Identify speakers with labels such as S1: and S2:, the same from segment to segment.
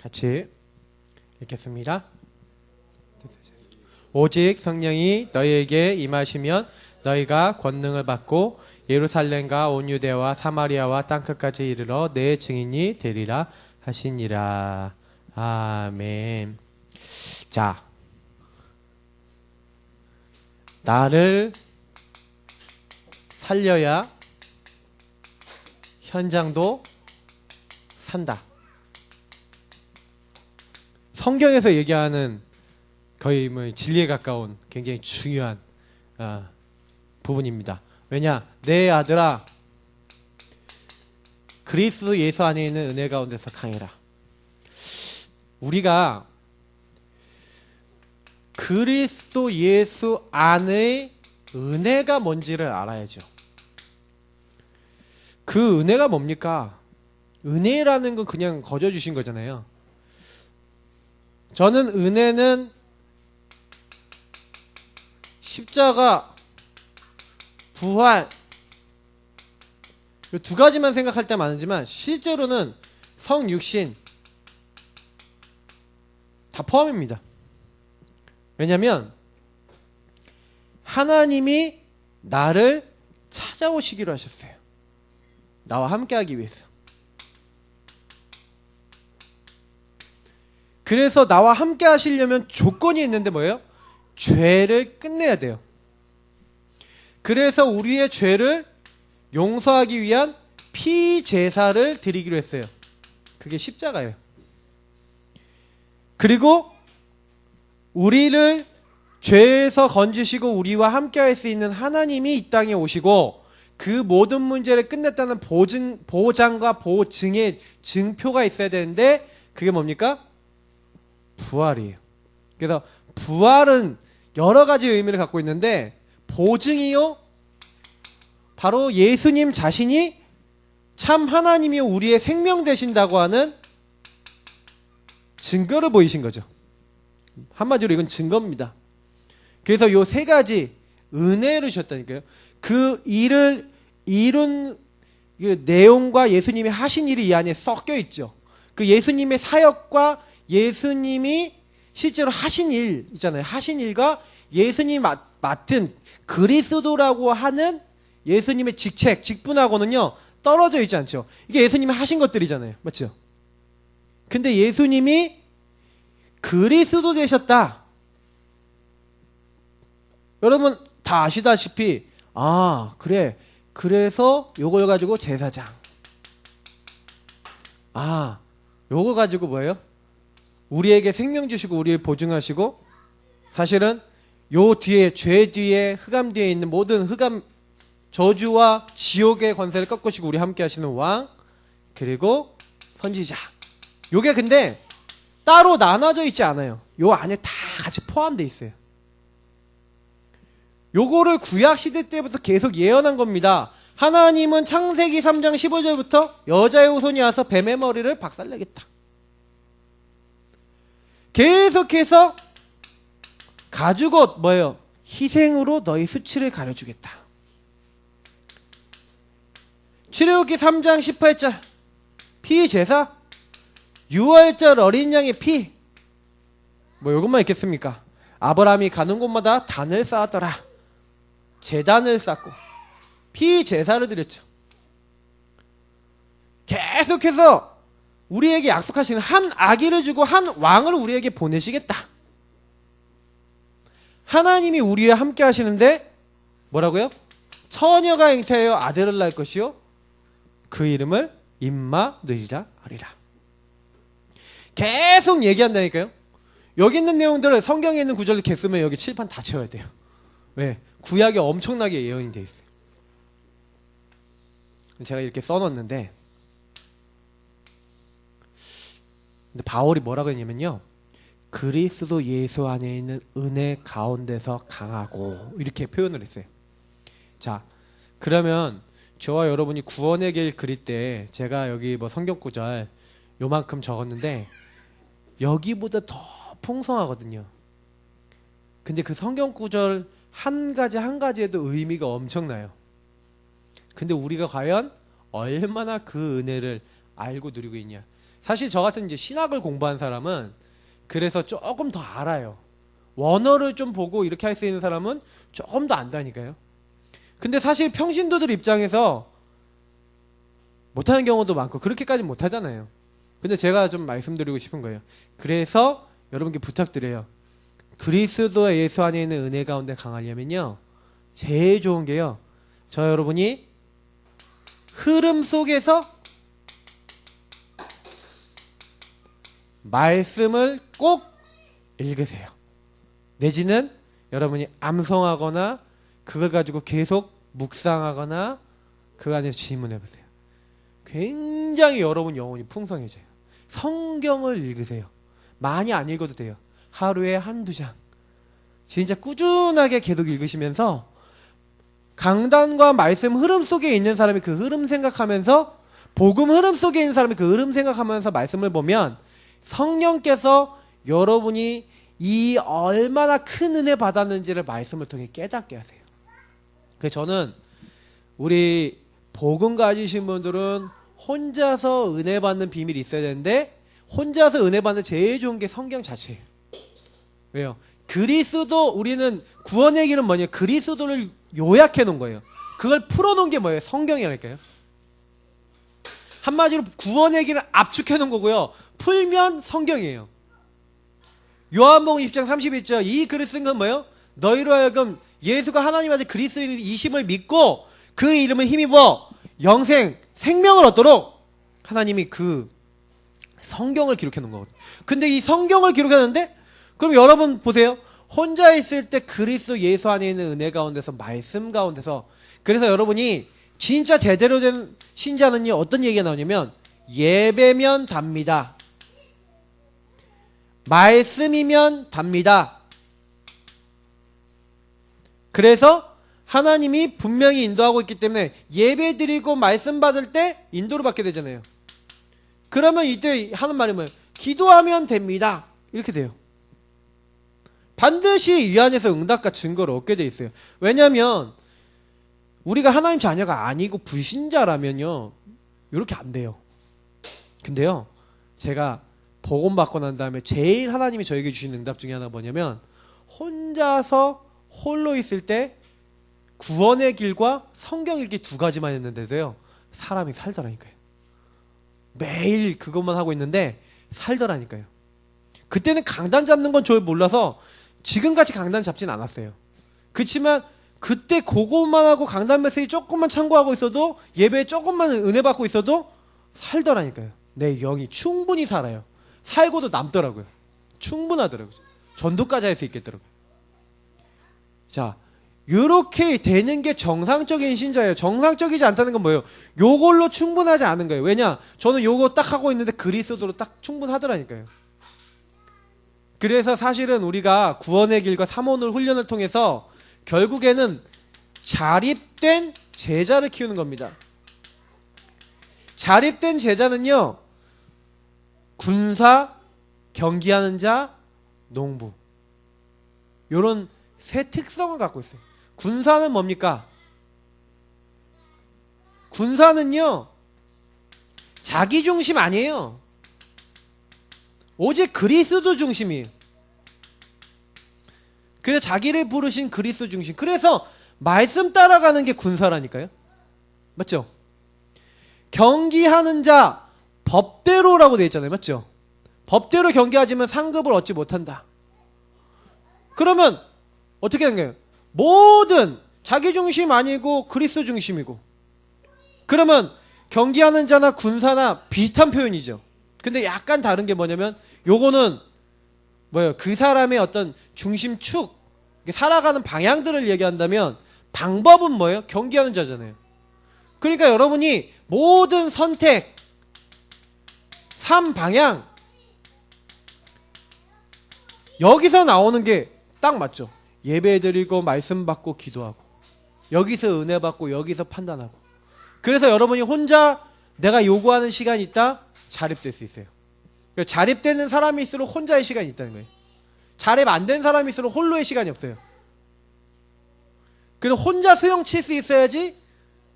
S1: 같이 읽겠습니다. 오직 성령이 너희에게 임하시면 너희가 권능을 받고 예루살렘과 온 유대와 사마리아와 땅끝까지 이르러 내 증인이 되리라 하시니라. 아멘. 자, 나를 살려야 현장도 산다. 성경에서 얘기하는 거의 뭐 진리에 가까운 굉장히 중요한 부분입니다. 왜냐? 내 아들아, 그리스도 예수 안에 있는 은혜 가운데서 강해라. 우리가 그리스도 예수 안의 은혜가 뭔지를 알아야죠. 그 은혜가 뭡니까? 은혜라는 건 그냥 거저 주신 거잖아요. 저는 은혜는 십자가, 부활, 이 두 가지만 생각할 때 많지만 실제로는 성육신 다 포함입니다. 왜냐하면 하나님이 나를 찾아오시기로 하셨어요. 나와 함께하기 위해서. 그래서 나와 함께 하시려면 조건이 있는데 뭐예요? 죄를 끝내야 돼요. 그래서 우리의 죄를 용서하기 위한 피제사를 드리기로 했어요. 그게 십자가예요. 그리고 우리를 죄에서 건지시고 우리와 함께 할 수 있는 하나님이 이 땅에 오시고 그 모든 문제를 끝냈다는 보장과 보증의 증표가 있어야 되는데 그게 뭡니까? 부활이에요. 그래서 부활은 여러 가지 의미를 갖고 있는데 보증이요, 바로 예수님 자신이 참 하나님이 우리의 생명 되신다고 하는 증거를 보이신 거죠. 한마디로 이건 증거입니다. 그래서 요 세 가지 은혜를 주셨다니까요. 그 일을 이룬 그 내용과 예수님이 하신 일이 이 안에 섞여 있죠. 그 예수님의 사역과 예수님이 실제로 하신 일 있잖아요. 하신 일과 예수님이 맡은 그리스도라고 하는 예수님의 직책, 직분하고는요 떨어져 있지 않죠. 이게 예수님이 하신 것들이잖아요. 맞죠? 근데 예수님이 그리스도 되셨다. 여러분 다 아시다시피 그래. 그래서 요걸 가지고 제사장. 요거 가지고 뭐예요? 우리에게 생명 주시고 우리를 보증하시고 사실은 요 뒤에 죄 뒤에 흑암 뒤에 있는 모든 흑암 저주와 지옥의 권세를 꺾으시고 우리 함께 하시는 왕 그리고 선지자. 요게 근데 따로 나눠져 있지 않아요. 요 안에 다 같이 포함되어 있어요. 요거를 구약시대 때부터 계속 예언한 겁니다. 하나님은 창세기 3장 15절부터 여자의 후손이 와서 뱀의 머리를 박살내겠다. 계속해서 가죽옷 뭐예요? 희생으로 너희 수치를 가려주겠다. 출애굽기 3장 18절 피제사, 유월절 어린 양의 피. 뭐 이것만 있겠습니까? 아브라함이 가는 곳마다 단을 쌓았더라. 제단을 쌓고 피제사를 드렸죠. 계속해서 우리에게 약속하시는 한 아기를 주고 한 왕을 우리에게 보내시겠다. 하나님이 우리와 함께 하시는데 뭐라고요? 처녀가 잉태하여 아들을 낳을 것이요 그 이름을 임마누이라 하리라. 계속 얘기한다니까요. 여기 있는 내용들을 성경에 있는 구절을 개쓰면 여기 칠판 다 채워야 돼요. 왜? 구약에 엄청나게 예언이 되어 있어요. 제가 이렇게 써놓았는데 근데 바울이 뭐라고 했냐면요. 그리스도 예수 안에 있는 은혜 가운데서 강하고 이렇게 표현을 했어요. 자, 그러면 저와 여러분이 구원의 길 그릴 때 제가 여기 뭐 성경 구절 요만큼 적었는데 여기보다 더 풍성하거든요. 근데 그 성경 구절 한 가지 한 가지에도 의미가 엄청나요. 근데 우리가 과연 얼마나 그 은혜를 알고 누리고 있냐. 사실 저 같은 이제 신학을 공부한 사람은 그래서 조금 더 알아요. 원어를 좀 보고 이렇게 할 수 있는 사람은 조금 더 안다니까요. 근데 사실 평신도들 입장에서 못하는 경우도 많고 그렇게까지 못하잖아요. 근데 제가 좀 말씀드리고 싶은 거예요. 그래서 여러분께 부탁드려요. 그리스도 예수 안에 있는 은혜 가운데 강하려면요, 제일 좋은 게요, 저 여러분이 흐름 속에서 말씀을 꼭 읽으세요. 내지는 여러분이 암송하거나 그걸 가지고 계속 묵상하거나 그 안에서 질문해보세요. 굉장히 여러분 영혼이 풍성해져요. 성경을 읽으세요. 많이 안 읽어도 돼요. 하루에 한두 장. 진짜 꾸준하게 계속 읽으시면서 강단과 말씀 흐름 속에 있는 사람이 그 흐름 생각하면서, 복음 흐름 속에 있는 사람이 그 흐름 생각하면서 말씀을 보면 성령께서 여러분이 이 얼마나 큰 은혜 받았는지를 말씀을 통해 깨닫게 하세요. 그래서 저는 우리 복음 가지신 분들은 혼자서 은혜 받는 비밀이 있어야 되는데, 혼자서 은혜 받는 제일 좋은 게 성경 자체예요. 왜요? 그리스도, 우리는 구원의 길은 뭐냐? 그리스도를 요약해 놓은 거예요. 그걸 풀어 놓은 게 뭐예요? 성경이랄까요? 한마디로 구원의 길을 압축해 놓은 거고요. 풀면 성경이에요. 요한복음 20장 31절, 이 글을 쓴 건 뭐예요? 너희로 하여금 예수가 하나님 아들 그리스도이심을 믿고 그 이름을 힘입어 영생, 생명을 얻도록 하나님이 그 성경을 기록해 놓은 거거든요. 근데 이 성경을 기록했는데, 그럼 여러분 보세요. 혼자 있을 때 그리스도 예수 안에 있는 은혜 가운데서, 말씀 가운데서, 그래서 여러분이 진짜 제대로 된 신자는요, 어떤 얘기가 나오냐면 예배면 답니다. 말씀이면 답니다. 그래서 하나님이 분명히 인도하고 있기 때문에 예배 드리고 말씀 받을 때 인도를 받게 되잖아요. 그러면 이때 하는 말이 뭐예요? 기도하면 됩니다. 이렇게 돼요. 반드시 이 안에서 응답과 증거를 얻게 돼 있어요. 왜냐하면 우리가 하나님 자녀가 아니고 불신자라면요, 이렇게 안 돼요. 근데요, 제가 복음 받고 난 다음에 제일 하나님이 저에게 주신 응답 중에 하나가 뭐냐면, 혼자서 홀로 있을 때 구원의 길과 성경 읽기 두 가지만 했는데도요, 사람이 살더라니까요. 매일 그것만 하고 있는데 살더라니까요. 그때는 강단 잡는 건 저 몰라서 지금같이 강단 잡진 않았어요. 그렇지만 그때 그것만 하고 강단 메시지 조금만 참고하고 있어도, 예배에 조금만 은혜 받고 있어도 살더라니까요. 내 영이 충분히 살아요. 살고도 남더라고요. 충분하더라고요. 전도까지 할 수 있겠더라고요. 자, 요렇게 되는 게 정상적인 신자예요. 정상적이지 않다는 건 뭐예요? 요걸로 충분하지 않은 거예요. 왜냐? 저는 요거 딱 하고 있는데 그리스도로 딱 충분하더라니까요. 그래서 사실은 우리가 구원의 길과 삼원을 훈련을 통해서 결국에는 자립된 제자를 키우는 겁니다. 자립된 제자는요, 군사, 경기하는 자, 농부, 요런 세 특성을 갖고 있어요. 군사는 뭡니까? 군사는요, 자기 중심 아니에요. 오직 그리스도 중심이에요. 그래서 자기를 부르신 그리스도 중심. 그래서 말씀 따라가는 게 군사라니까요. 맞죠? 경기하는 자, 법대로라고 되어 있잖아요. 맞죠? 법대로 경기하지만 상급을 얻지 못한다. 그러면 어떻게 된 거예요? 모든 자기 중심 아니고 그리스도 중심이고. 그러면 경기하는 자나 군사나 비슷한 표현이죠. 근데 약간 다른 게 뭐냐면, 요거는 뭐예요? 그 사람의 어떤 중심축, 살아가는 방향들을 얘기한다면, 방법은 뭐예요? 경기하는 자잖아요. 그러니까 여러분이 모든 선택, 삶 방향, 여기서 나오는 게 딱 맞죠. 예배 드리고 말씀 받고 기도하고, 여기서 은혜 받고, 여기서 판단하고. 그래서 여러분이 혼자 내가 요구하는 시간이 있다, 자립될 수 있어요. 그러니까 자립되는 사람일수록 혼자의 시간이 있다는 거예요. 자립 안 된 사람일수록 홀로의 시간이 없어요. 그래서 혼자 수영 칠 수 있어야지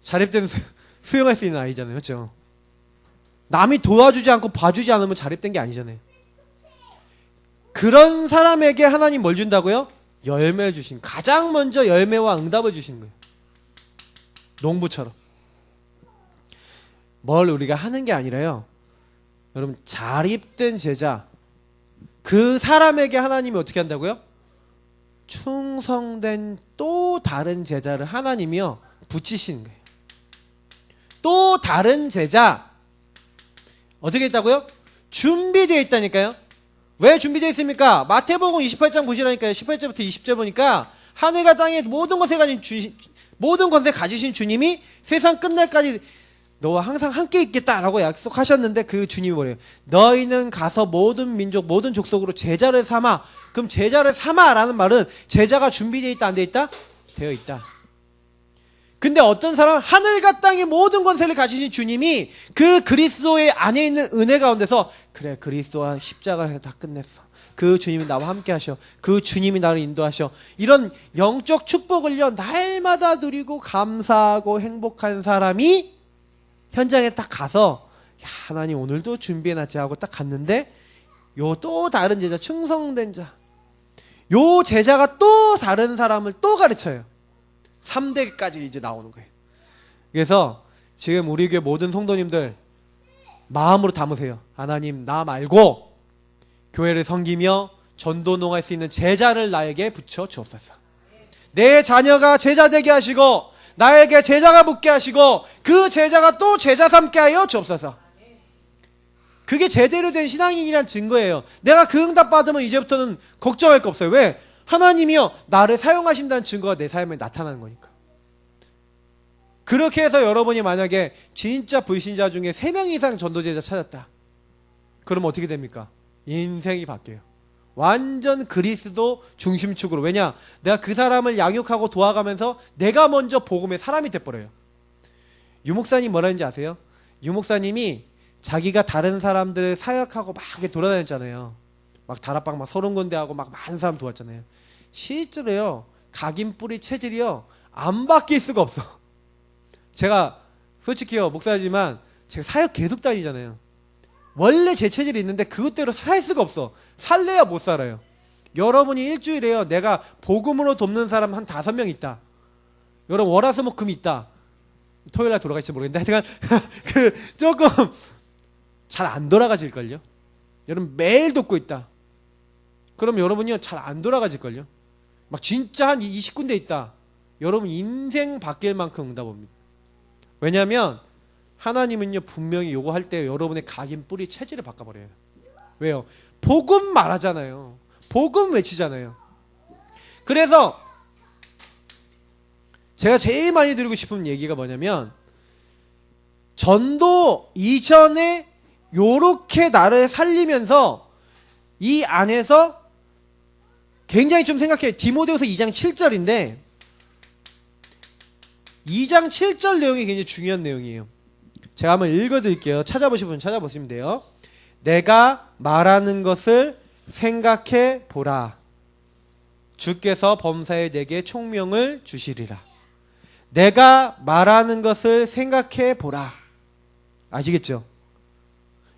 S1: 자립된 수영할 수 있는 아이잖아요. 그렇죠? 남이 도와주지 않고 봐주지 않으면 자립된 게 아니잖아요. 그런 사람에게 하나님 뭘 준다고요? 열매를 주신, 가장 먼저 열매와 응답을 주시는 거예요. 농부처럼. 뭘 우리가 하는 게 아니라요, 여러분, 자립된 제자, 그 사람에게 하나님이 어떻게 한다고요? 충성된 또 다른 제자를 하나님이요 붙이시는 거예요. 또 다른 제자 어떻게 했다고요? 준비되어 있다니까요. 왜 준비되어 있습니까? 마태복음 28장 보시라니까요. 18절부터 20절 보니까 하늘과 땅의 모든 것에 가지신 주님이 세상 끝날까지 너와 항상 함께 있겠다라고 약속하셨는데, 그 주님이 뭐래요? 너희는 가서 모든 민족 모든 족속으로 제자를 삼아. 그럼 제자를 삼아라는 말은 제자가 준비되어 있다 안 되어 있다? 되어 있다. 근데 어떤 사람, 하늘과 땅의 모든 권세를 가지신 주님이 그 그리스도의 안에 있는 은혜 가운데서, 그래, 그리스도와 십자가에서 다 끝냈어, 그 주님이 나와 함께 하셔, 그 주님이 나를 인도하셔, 이런 영적 축복을요 날마다 누리고 감사하고 행복한 사람이 현장에 딱 가서, 야, 하나님 오늘도 준비해놨지 하고 딱 갔는데, 요 또 다른 제자, 충성된 자, 요 제자가 또 다른 사람을 또 가르쳐요. 3대까지 이제 나오는 거예요. 그래서 지금 우리 교회 모든 성도님들 마음으로 담으세요. 하나님, 나 말고 교회를 섬기며 전도농할 수 있는 제자를 나에게 붙여 주옵소서. 내 자녀가 제자 되게 하시고 나에게 제자가 붙게 하시고 그 제자가 또 제자 삼게 하여 주옵소서. 그게 제대로 된 신앙인이란 증거예요. 내가 그 응답 받으면 이제부터는 걱정할 거 없어요. 왜? 하나님이요 나를 사용하신다는 증거가 내 삶에 나타나는 거니까. 그렇게 해서 여러분이 만약에 진짜 불신자 중에 3명 이상 전도제자 찾았다, 그러면 어떻게 됩니까? 인생이 바뀌어요. 완전 그리스도 중심축으로. 왜냐? 내가 그 사람을 양육하고 도와가면서 내가 먼저 복음의 사람이 돼버려요. 유목사님 뭐라 했는지 아세요? 유목사님이 자기가 다른 사람들을 사역하고 막 이렇게 돌아다녔잖아요. 막 다락방 막 30군데 하고 막 많은 사람 도왔잖아요. 실제로요 각인 뿌리 체질이요 안 바뀔 수가 없어. 제가 솔직히요 목사지만 제가 사역 계속 다니잖아요. 원래 제 체질이 있는데 그것대로 살 수가 없어. 살래야 못 살아요. 여러분이 일주일에요 내가 복음으로 돕는 사람 한 5명 있다. 여러분 월화수목금이 있다. 토요일날 돌아갈지 모르겠는데 하여튼 그 조금 잘 안 돌아가질걸요. 여러분 매일 돕고 있다. 그럼 여러분이요 잘 안 돌아가질걸요. 막 진짜 한 20군데 있다. 여러분 인생 바뀔 만큼 응답 옵니다. 왜냐하면 하나님은요 분명히 요거 할 때 여러분의 각인 뿌리 체질을 바꿔버려요. 왜요? 복음 말하잖아요. 복음 외치잖아요. 그래서 제가 제일 많이 드리고 싶은 얘기가 뭐냐면, 전도 이전에 요렇게 나를 살리면서 이 안에서 굉장히 좀 생각해. 디모데후서 2장 7절인데 2장 7절 내용이 굉장히 중요한 내용이에요. 제가 한번 읽어드릴게요. 찾아보시면 찾아보시면 돼요. 내가 말하는 것을 생각해 보라. 주께서 범사에 내게 총명을 주시리라. 내가 말하는 것을 생각해 보라. 아시겠죠?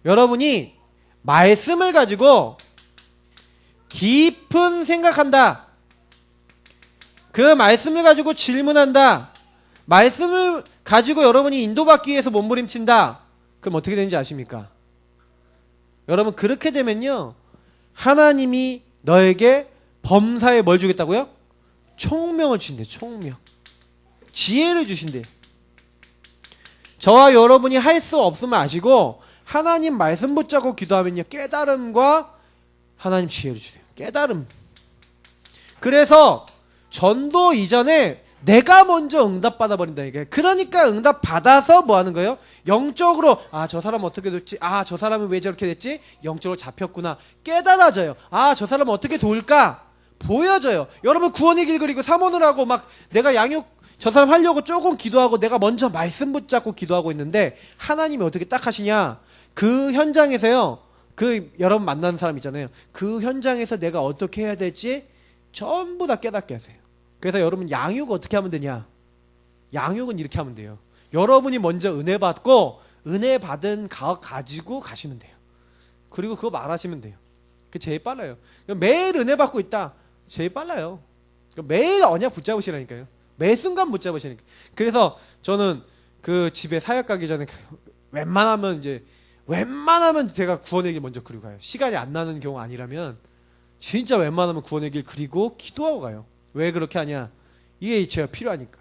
S1: 여러분이 말씀을 가지고 깊은 생각한다. 그 말씀을 가지고 질문한다. 말씀을 가지고 여러분이 인도받기 위해서 몸부림친다. 그럼 어떻게 되는지 아십니까? 여러분 그렇게 되면요 하나님이 너에게 범사에 뭘 주겠다고요? 총명을 주신대. 총명. 지혜를 주신대. 저와 여러분이 할 수 없음을 아시고 하나님 말씀 붙잡고 기도하면요 깨달음과 하나님 지혜를 주세요. 깨달음. 그래서 전도 이전에 내가 먼저 응답 받아버린다니까요. 그러니까 응답 받아서 뭐 하는 거예요? 영적으로 아 저 사람 어떻게 됐지? 아 저 사람은 왜 저렇게 됐지? 영적으로 잡혔구나. 깨달아져요. 아 저 사람 어떻게 도울까? 보여져요. 여러분 구원의 길 그리고 사모를 하고 막 내가 양육 저 사람 하려고 조금 기도하고 내가 먼저 말씀 붙잡고 기도하고 있는데 하나님이 어떻게 딱 하시냐? 그 현장에서요. 그 여러분 만나는 사람 있잖아요. 그 현장에서 내가 어떻게 해야 될지 전부 다 깨닫게 하세요. 그래서 여러분 양육 어떻게 하면 되냐? 양육은 이렇게 하면 돼요. 여러분이 먼저 은혜 받고 은혜 받은 가지고 가시면 돼요. 그리고 그거 말하시면 돼요. 그게 제일 빨라요. 매일 은혜 받고 있다. 제일 빨라요. 매일 언약 붙잡으시라니까요. 매 순간 붙잡으시니까. 그래서 저는 그 집에 사역 가기 전에 웬만하면 제가 구원의 길 먼저 그리고 가요. 시간이 안 나는 경우 아니라면 진짜 웬만하면 구원의 길 그리고 기도하고 가요. 왜 그렇게 하냐? 이게 제가 필요하니까.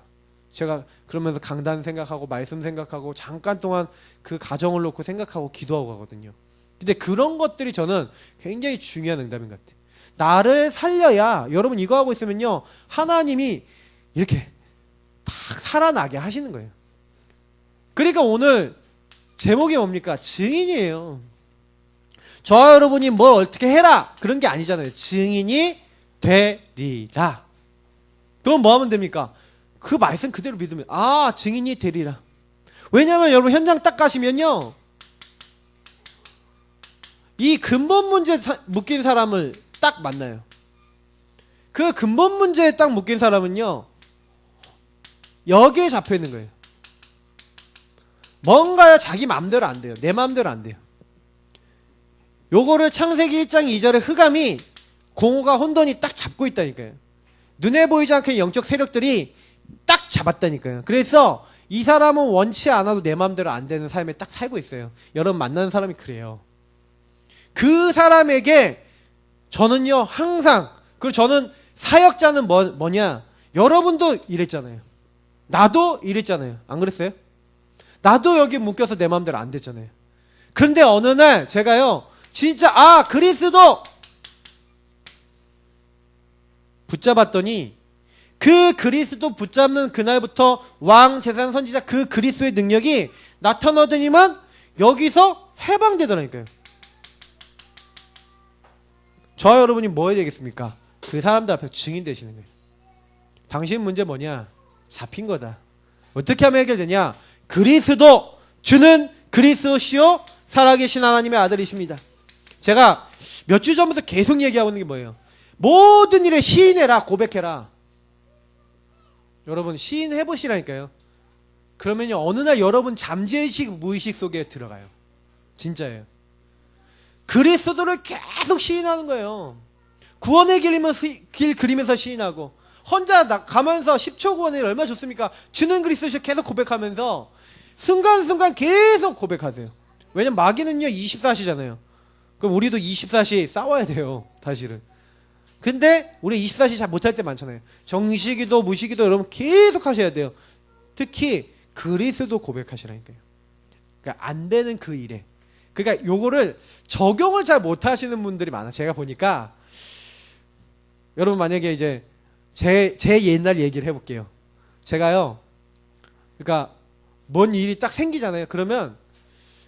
S1: 제가 그러면서 강단 생각하고 말씀 생각하고 잠깐 동안 그 가정을 놓고 생각하고 기도하고 가거든요. 근데 그런 것들이 저는 굉장히 중요한 응답인 것 같아요. 나를 살려야, 여러분 이거 하고 있으면요, 하나님이 이렇게 딱 살아나게 하시는 거예요. 그러니까 오늘 제목이 뭡니까? 증인이에요. 저와 여러분이 뭘 어떻게 해라 그런 게 아니잖아요. 증인이 되리라. 그럼 뭐 하면 됩니까? 그 말씀 그대로 믿으면 증인이 되리라. 왜냐하면 여러분 현장 딱 가시면요, 이 근본 문제 묶인 사람을 딱 만나요. 그 근본 문제에 딱 묶인 사람은요, 여기에 잡혀 있는 거예요. 뭔가요 자기 마음대로 안 돼요. 내 마음대로 안 돼요. 요거를 창세기 1장 2절의 흑암이, 공허가 혼돈이 딱 잡고 있다니까요. 눈에 보이지 않게 영적 세력들이 딱 잡았다니까요. 그래서 이 사람은 원치 않아도 내 마음대로 안 되는 삶에 딱 살고 있어요. 여러분 만나는 사람이 그래요. 그 사람에게 저는요 항상, 그리고 저는 사역자는 뭐냐, 여러분도 이랬잖아요. 나도 이랬잖아요. 안 그랬어요? 나도 여기 묶여서 내 마음대로 안 됐잖아요. 그런데 어느 날 제가요 진짜 그리스도 붙잡았더니, 그 그리스도 붙잡는 그날부터 왕, 제사장, 선지자 그 그리스도의 능력이 나타나더니만 여기서 해방되더라니까요. 저와 여러분이 뭐 해야 되겠습니까? 그 사람들 앞에서 증인 되시는 거예요. 당신 문제 뭐냐? 잡힌 거다. 어떻게 하면 해결되냐? 그리스도, 주는 그리스도시요 살아계신 하나님의 아들이십니다. 제가 몇 주 전부터 계속 얘기하고 있는 게 뭐예요? 모든 일에 시인해라, 고백해라. 여러분 시인해보시라니까요. 그러면요 어느 날 여러분 잠재의식, 무의식 속에 들어가요. 진짜예요. 그리스도를 계속 시인하는 거예요. 구원의 길 그리면서 시인하고, 혼자 가면서 10초 구원의 길 얼마나 좋습니까? 주는 그리스도시요 계속 고백하면서 순간순간 계속 고백하세요. 왜냐면 마귀는요 24시잖아요. 그럼 우리도 24시 싸워야 돼요 사실은. 근데 우리 24시 잘 못할 때 많잖아요. 정시기도 무시기도 여러분 계속 하셔야 돼요. 특히 그리스도 고백하시라니까요. 그러니까 안 되는 그 일에, 그러니까 요거를 적용을 잘 못하시는 분들이 많아요. 제가 보니까. 여러분 만약에 이제 제 옛날 얘기를 해볼게요. 제가요, 그러니까 뭔 일이 딱 생기잖아요. 그러면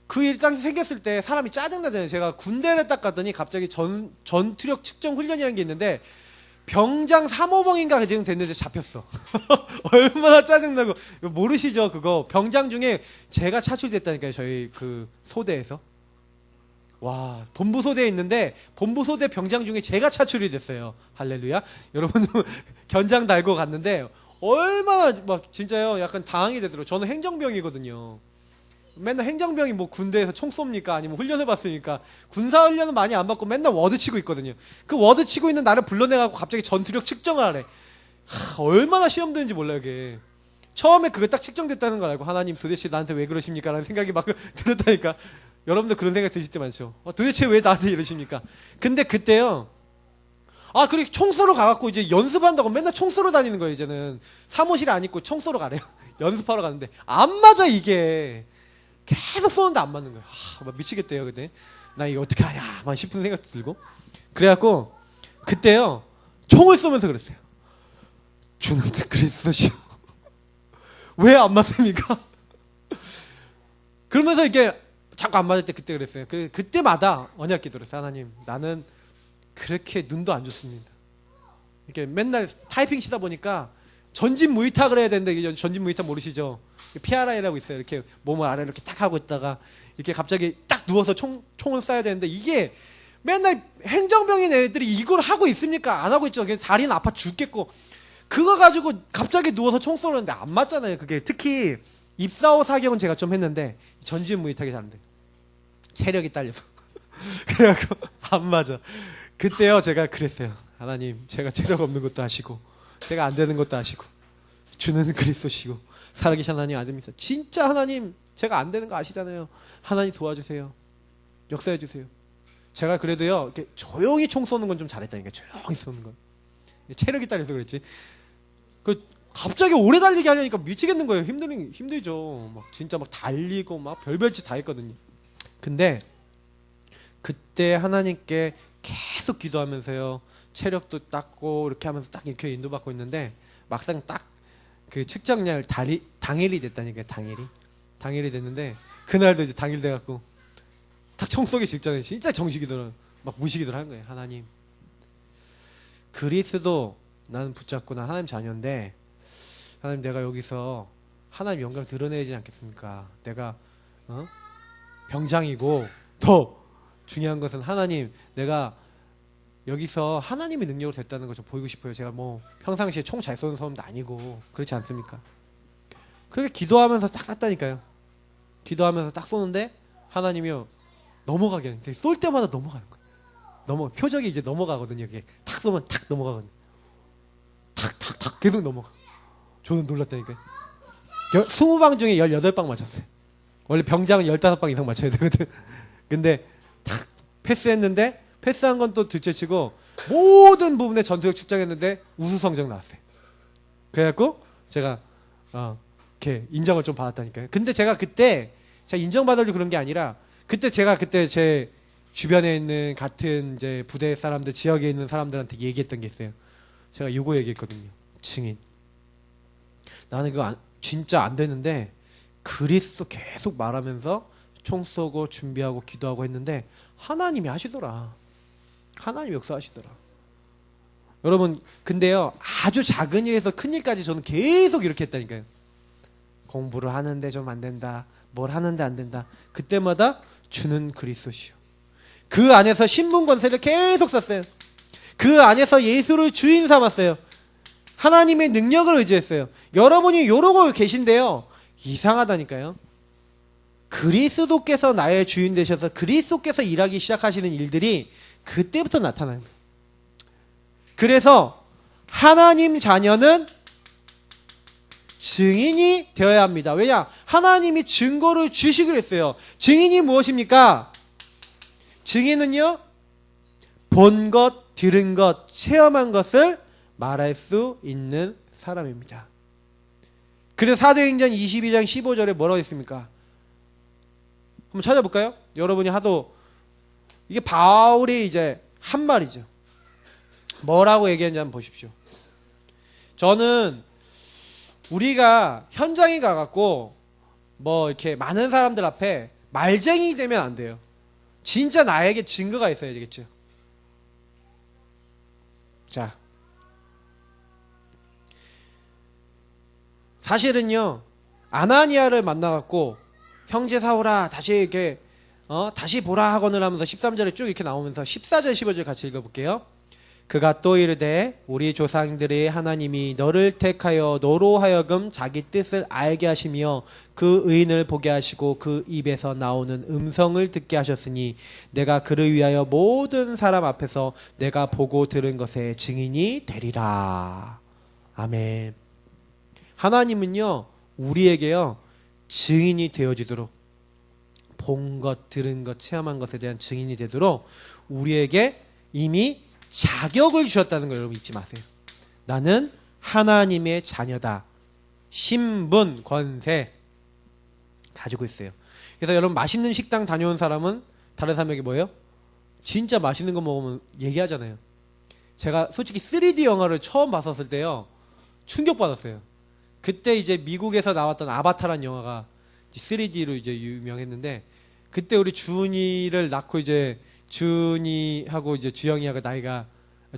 S1: 그 일이 딱 생겼을 때 사람이 짜증나잖아요. 제가 군대를 딱 갔더니 갑자기 전투력 측정 훈련이라는 게 있는데 병장 3호봉인가 지금 됐는데 잡혔어. 얼마나 짜증나고. 모르시죠 그거? 병장 중에 제가 차출됐다니까요. 저희 그 소대에서. 와, 본부 소대에 있는데 본부 소대 병장 중에 제가 차출이 됐어요. 할렐루야. 여러분 견장 달고 갔는데 얼마나 막 진짜요 약간 당황이 되더라고요. 저는 행정병이거든요. 맨날 행정병이 뭐 군대에서 총 쏩니까? 아니면 훈련해 봤으니까. 군사 훈련은 많이 안 받고 맨날 워드 치고 있거든요. 그 워드 치고 있는 나를 불러내가지고 갑자기 전투력 측정을 하래. 얼마나 시험 드는지 몰라요 이게. 처음에 그거 딱 측정됐다는 걸 알고 하나님 도대체 나한테 왜 그러십니까? 라는 생각이 막 들었다니까. 여러분들 그런 생각 드실 때 많죠. 도대체 왜 나한테 이러십니까? 근데 그때요, 그렇게 총 쏘러 가갖고 이제 연습한다고 맨날 총 쏘러 다니는 거예요. 이제는 사무실에 안 있고 총 쏘러 가래요. 연습하러 가는데 안 맞아 이게. 계속 쏘는데 안 맞는 거야. 막 미치겠대요 그때. 나 이거 어떻게 하냐 막 싶은 생각도 들고. 그래갖고 그때요 총을 쏘면서 그랬어요. 주는 그리스도시요 왜 안 맞습니까? 그러면서 이게 자꾸 안 맞을 때 그때 그랬어요. 그때마다 언약 기도를 했어요. 하나님, 나는 그렇게 눈도 안 좋습니다. 이렇게 맨날 타이핑 치다 보니까 전진무이탁을 해야 되는데, 전진무이탁 모르시죠? PRI라고 있어요. 이렇게 몸을 아래로 이렇게 딱 하고 있다가 이렇게 갑자기 딱 누워서 총을 쏴야 되는데, 이게 맨날 행정병인 애들이 이걸 하고 있습니까? 안 하고 있죠. 다리는 아파 죽겠고. 그거 가지고 갑자기 누워서 총 쏘는데 안 맞잖아요. 그게 특히 입사호 사격은 제가 좀 했는데 전진 무이타기 잘 안 돼요. 체력이 딸려서. 그래갖고 안 맞아. 그때요 제가 그랬어요. 하나님, 제가 체력 없는 것도 아시고 제가 안 되는 것도 아시고 주는 그리스도시고 살아계신 하나님 아들입니다. 진짜 하나님, 제가 안 되는 거 아시잖아요. 하나님 도와주세요. 역사해 주세요. 제가 그래도요 이렇게 조용히 총 쏘는 건 좀 잘했다니까. 조용히 쏘는 건. 체력이 딸려서 그랬지. 그 갑자기 오래 달리게 하려니까 미치겠는 거예요. 힘들죠. 막 진짜 막 달리고 막 별별 짓 다 했거든요. 근데 그때 하나님께 계속 기도하면서요, 체력도 닦고 이렇게 하면서 딱 이렇게 인도받고 있는데 막상 딱 그 측정날 당일이 됐다니까요. 당일이 됐는데 그날도 이제 당일 돼갖고 딱 총 쏘기 직전에 진짜 정식이더라고요. 막 무식이들 하는 거예요. 하나님, 그리스도 나는 붙잡고 난 하나님 자녀인데 하나님, 내가 여기서 하나님 영광 드러내지 않겠습니까? 내가 병장이고 더 중요한 것은 하나님, 내가 여기서 하나님의 능력으로 됐다는 걸 좀 보이고 싶어요. 제가 뭐 평상시에 총 잘 쏘는 사람도 아니고 그렇지 않습니까? 그렇게 기도하면서 딱 쐈다니까요. 기도하면서 딱 쏘는데 하나님이요 넘어가게 하는 거예요. 쏠 때마다 넘어가는 거예요. 표적이 이제 넘어가거든요. 이게 탁 쏘면 탁 넘어가거든요. 탁 계속 넘어가. 저는 놀랐다니까요. 20방 중에 18방 맞췄어요. 원래 병장은 15방 이상 맞춰야 되거든. 근데 탁 패스했는데, 패스한 건 또 둘째치고 모든 부분에 전투력 측정했는데 우수 성적 나왔어요. 그래갖고 제가 이렇게 인정을 좀 받았다니까요. 근데 제가 그때 인정받으려고 그런 게 아니라 그때 제 주변에 있는 같은 이제 부대 사람들, 지역에 있는 사람들한테 얘기했던 게 있어요. 제가 요거 얘기했거든요. 증인. 나는 그거 진짜 안 되는데 그리스도 계속 말하면서 총 쏘고 준비하고 기도하고 했는데 하나님이 하시더라. 하나님이 역사하시더라. 여러분, 근데요 아주 작은 일에서 큰 일까지 저는 계속 이렇게 했다니까요. 공부를 하는데 좀 안 된다, 뭘 하는데 안 된다. 그때마다 주는 그리스도시요. 그 안에서 신분 권세를 계속 썼어요. 그 안에서 예수를 주인 삼았어요. 하나님의 능력을 의지했어요. 여러분이 이러고 계신데요, 이상하다니까요. 그리스도께서 나의 주인 되셔서 그리스도께서 일하기 시작하시는 일들이 그때부터 나타나는 거예요. 그래서 하나님 자녀는 증인이 되어야 합니다. 왜냐? 하나님이 증거를 주시기로 했어요. 증인이 무엇입니까? 증인은요, 본 것, 들은 것, 체험한 것을 말할 수 있는 사람입니다. 그래서 사도행전 22장 15절에 뭐라고 했습니까? 한번 찾아볼까요? 여러분이 하도, 이게 바울이 이제 한 말이죠. 뭐라고 얘기했는지 한번 보십시오. 저는 우리가 현장에 가갖고 뭐 이렇게 많은 사람들 앞에 말쟁이 되면 안 돼요. 진짜 나에게 증거가 있어야 되겠죠. 자, 사실은요, 아나니아를 만나갖고 형제 사울아 다시 이렇게 다시 보라 하거늘 하면서 13절에 쭉 이렇게 나오면서 14절 15절 같이 읽어볼게요. 그가 또 이르되 우리 조상들의 하나님이 너를 택하여 너로 하여금 자기 뜻을 알게 하시며 그 의인을 보게 하시고 그 입에서 나오는 음성을 듣게 하셨으니 내가 그를 위하여 모든 사람 앞에서 내가 보고 들은 것의 증인이 되리라. 아멘. 하나님은요 우리에게요 증인이 되어지도록, 본 것, 들은 것, 체험한 것에 대한 증인이 되도록 우리에게 이미 자격을 주셨다는 걸 여러분 잊지 마세요. 나는 하나님의 자녀다. 신분, 권세 가지고 있어요. 그래서 여러분 맛있는 식당 다녀온 사람은 다른 사람에게 뭐예요? 진짜 맛있는 거 먹으면 얘기하잖아요. 제가 솔직히 3D 영화를 처음 봤었을 때요 충격받았어요. 그때 이제 미국에서 나왔던 아바타라는 영화가 3D로 이제 유명했는데, 그때 우리 주은이를 낳고 이제 주은이하고 이제 주영이하고 나이가,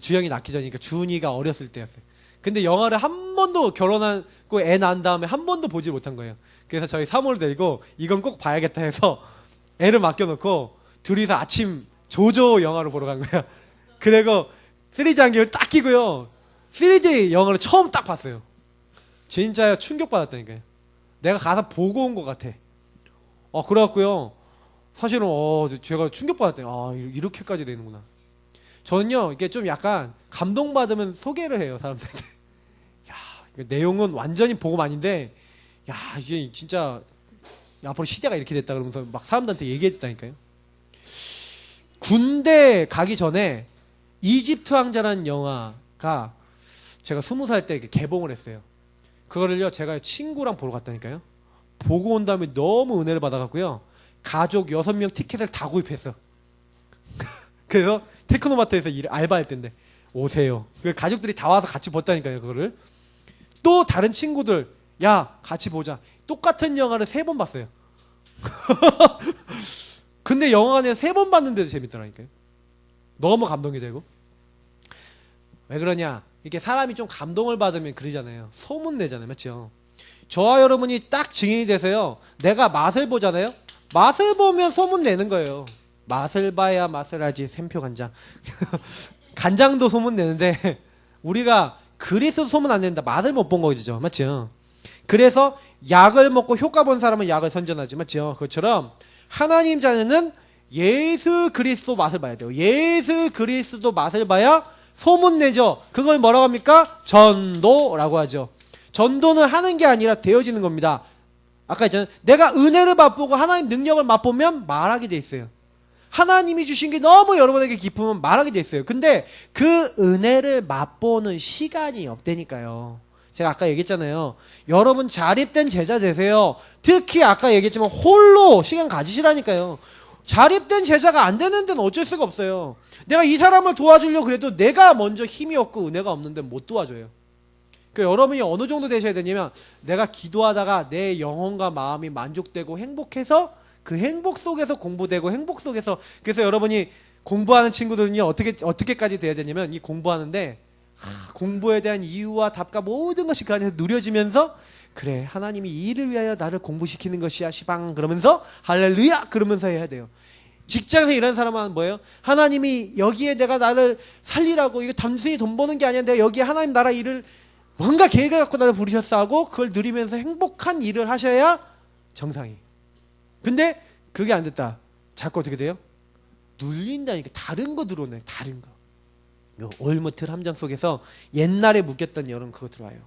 S1: 주영이 낳기 전이니까 주은이가 어렸을 때였어요. 근데 영화를 한 번도, 결혼하고 애 낳은 다음에 한 번도 보지 못한 거예요. 그래서 저희 사모를 데리고 이건 꼭 봐야겠다 해서 애를 맡겨놓고 둘이서 아침 조조 영화를 보러 간 거예요. 그리고 3D 안경을 딱 끼고요 3D 영화를 처음 딱 봤어요. 진짜 충격받았다니까요. 내가 가서 보고 온 것 같아. 그래갖고요. 사실은 제가 충격받았대요. 이렇게까지 되는구나. 저는요 이게 좀 약간 감동받으면 소개를 해요, 사람들한테. 야, 내용은 완전히 복음 아닌데, 야, 이제 진짜 앞으로 시대가 이렇게 됐다 그러면서 막 사람들한테 얘기해줬다니까요. 군대 가기 전에 이집트 왕자라는 영화가 제가 20살 때 개봉을 했어요. 그거를요 제가 친구랑 보러 갔다니까요. 보고 온 다음에 너무 은혜를 받아갖고요, 가족 6명 티켓을 다 구입했어. 그래서 테크노마트에서 알바할 때인데 오세요. 가족들이 다 와서 같이 봤다니까요. 그거를 또 다른 친구들, 야 같이 보자. 똑같은 영화를 3번 봤어요. 근데 영화관에 3번 봤는데도 재밌더라니까요. 너무 감동이 되고. 왜 그러냐, 이게 사람이 좀 감동을 받으면 그러잖아요. 소문 내잖아요. 맞죠? 저와 여러분이 딱 증인이 돼서요, 내가 맛을 보잖아요. 맛을 보면 소문 내는 거예요. 맛을 봐야 맛을 알지, 샘표 간장. 간장도 소문 내는데 우리가 그리스도 소문 안 낸다. 맛을 못 본 거죠. 맞죠? 그래서 약을 먹고 효과 본 사람은 약을 선전하지. 맞죠? 그것처럼 하나님 자녀는 예수 그리스도 맛을 봐야 돼요. 예수 그리스도 맛을 봐야 소문 내죠. 그걸 뭐라고 합니까? 전도라고 하죠. 전도는 하는 게 아니라 되어지는 겁니다. 아까 했잖아요. 내가 은혜를 맛보고 하나님 능력을 맛보면 말하게 돼 있어요. 하나님이 주신 게 너무 여러분에게 기쁘면 말하게 돼 있어요. 근데 그 은혜를 맛보는 시간이 없다니까요. 제가 아까 얘기했잖아요. 여러분 자립된 제자 되세요. 특히 아까 얘기했지만 홀로 시간 가지시라니까요. 자립된 제자가 안 되는 데는 어쩔 수가 없어요. 내가 이 사람을 도와주려고 그래도 내가 먼저 힘이 없고 은혜가 없는데 못 도와줘요. 그러니까 여러분이 어느 정도 되셔야 되냐면, 내가 기도하다가 내 영혼과 마음이 만족되고 행복해서 그 행복 속에서 공부되고 행복 속에서, 그래서 여러분이 공부하는 친구들은요 어떻게까지 돼야 되냐면, 이 공부하는데 공부에 대한 이유와 답과 모든 것이 그 안에서 누려지면서, 그래 하나님이 이 일을 위하여 나를 공부시키는 것이야 시방 그러면서 할렐루야 그러면서 해야 돼요. 직장에서 일하는 사람은 뭐예요? 하나님이 여기에 내가 나를 살리라고, 이거 단순히 돈 버는 게 아니야, 내가 여기에 하나님 나라 일을 뭔가 계획을 갖고 나를 부르셨어 하고 그걸 누리면서 행복한 일을 하셔야 정상이. 근데 그게 안 됐다. 자꾸 어떻게 돼요? 눌린다니까. 다른 거 들어오네. 다른 거. 올무틀 함정 속에서 옛날에 묶였던 여러분 그거 들어와요.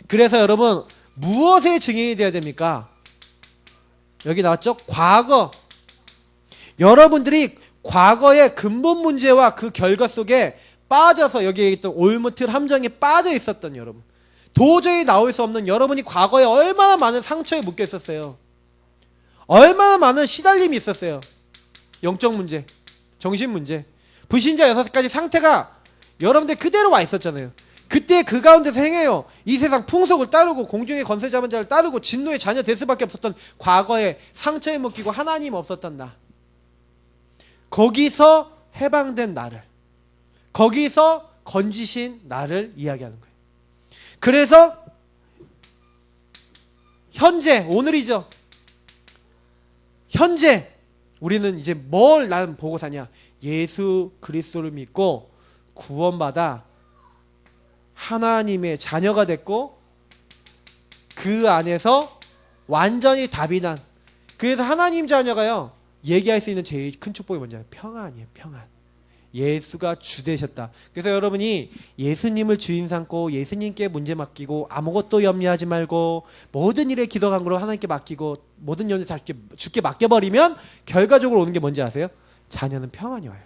S1: 그래서 여러분 무엇의 증인이 돼야 됩니까? 여기 나왔죠? 과거. 여러분들이 과거의 근본 문제와 그 결과 속에 빠져서, 여기 얘기했던 올무틀 함정에 빠져 있었던 여러분, 도저히 나올 수 없는 여러분이 과거에 얼마나 많은 상처에 묶여 있었어요. 얼마나 많은 시달림이 있었어요. 영적 문제, 정신 문제, 불신자 6가지 상태가 여러분들 그대로 와 있었잖아요. 그때 그 가운데서 행해요. 이 세상 풍속을 따르고 공중의 권세 잡은 자를 따르고 진노의 자녀 될 수밖에 없었던 과거에 상처에 묶이고 하나님 없었던 나, 거기서 해방된 나를, 거기서 건지신 나를 이야기하는 거예요. 그래서 현재, 오늘이죠. 현재 우리는 이제 뭘 난 보고 사냐? 예수 그리스도를 믿고 구원받아 하나님의 자녀가 됐고 그 안에서 완전히 답이 난, 그래서 하나님 자녀가요 얘기할 수 있는 제일 큰 축복이 뭔지 알아요? 평안이에요. 평안. 예수가 주 되셨다. 그래서 여러분이 예수님을 주인 삼고 예수님께 문제 맡기고 아무것도 염려하지 말고 모든 일에 기도 간구로 하나님께 맡기고 모든 염려 다 주께 맡겨버리면 결과적으로 오는 게 뭔지 아세요? 자녀는 평안이 와요.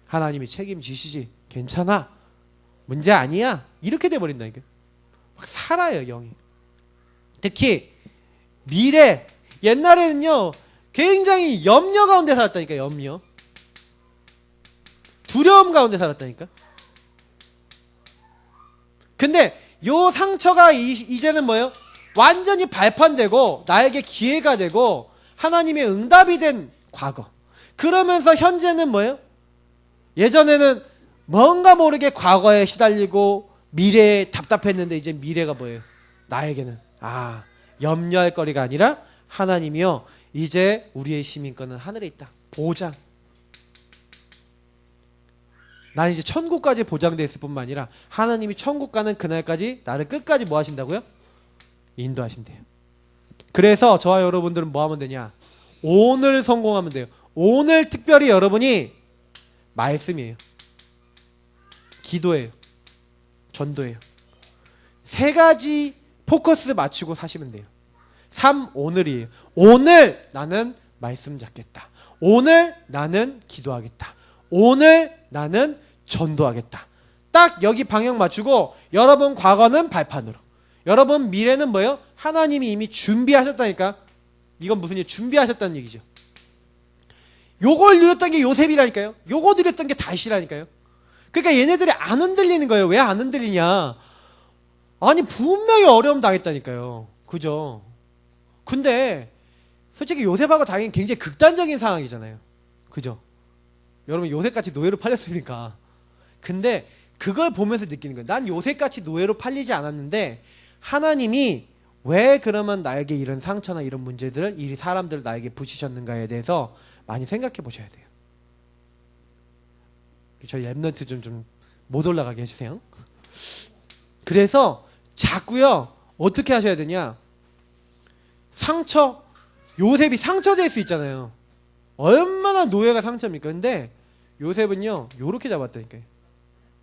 S1: 하나님이 책임지시지, 괜찮아, 문제 아니야, 이렇게 돼버린다니까. 막 살아요 영이. 특히 미래, 옛날에는요 굉장히 염려 가운데 살았다니까. 염려, 두려움 가운데 살았다니까. 근데 요 상처가 이제는 뭐예요? 완전히 발판되고 나에게 기회가 되고 하나님의 응답이 된 과거. 그러면서 현재는 뭐예요? 예전에는 뭔가 모르게 과거에 시달리고 미래에 답답했는데 이제 미래가 뭐예요? 나에게는 염려할 거리가 아니라 하나님이요, 이제 우리의 시민권은 하늘에 있다. 보장. 나는 이제 천국까지 보장되어 있을 뿐만 아니라 하나님이 천국 가는 그날까지 나를 끝까지 뭐 하신다고요? 인도하신대요. 그래서 저와 여러분들은 뭐 하면 되냐? 오늘 성공하면 돼요. 오늘 특별히 여러분이 말씀이에요. 기도예요. 전도예요. 세 가지 포커스 맞추고 사시면 돼요. 삶 오늘이에요. 오늘 나는 말씀 잡겠다. 오늘 나는 기도하겠다. 오늘 나는 전도하겠다. 딱 여기 방향 맞추고 여러분 과거는 발판으로, 여러분 미래는 뭐예요? 하나님이 이미 준비하셨다니까. 이건 무슨 일? 준비하셨다는 얘기죠. 요걸 누렸던 게 요셉이라니까요. 요거 누렸던 게 다윗이라니까요. 그러니까 얘네들이 안 흔들리는 거예요. 왜 안 흔들리냐? 아니 분명히 어려움 당했다니까요. 그죠? 근데 솔직히 요셉하고 다윗은 굉장히 극단적인 상황이잖아요. 그죠? 여러분 요셉같이 노예로 팔렸습니까? 근데 그걸 보면서 느끼는 거예요. 난 요셉같이 노예로 팔리지 않았는데 하나님이 왜 그러면 나에게 이런 상처나 이런 문제들을, 이 사람들을 나에게 부시셨는가에 대해서 많이 생각해 보셔야 돼요. 저희 랩런트 좀 못 올라가게 해주세요. 그래서 자꾸요 어떻게 하셔야 되냐? 상처, 요셉이 상처될 수 있잖아요. 얼마나 노예가 상처입니까? 근데 요셉은요 요렇게 잡았다니까요.